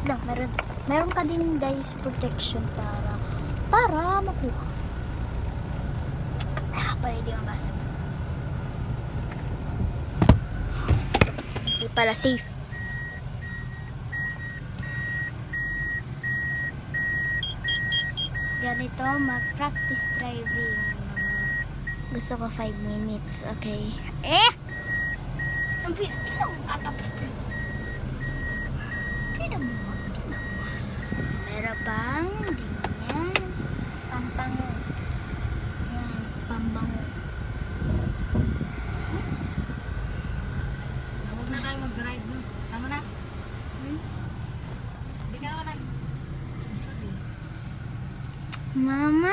lang, meron ka din guys protection para makuha. Para hindi mabasa. Hindi pala safe. Ganito mag-practice driving. Gusto ko 5 minutes, okay? Ang meron pang ganyan. Pambango. Yan, pambango. Huwag na tayo mag-drive, no? Tama na? Hindi ka na Mama.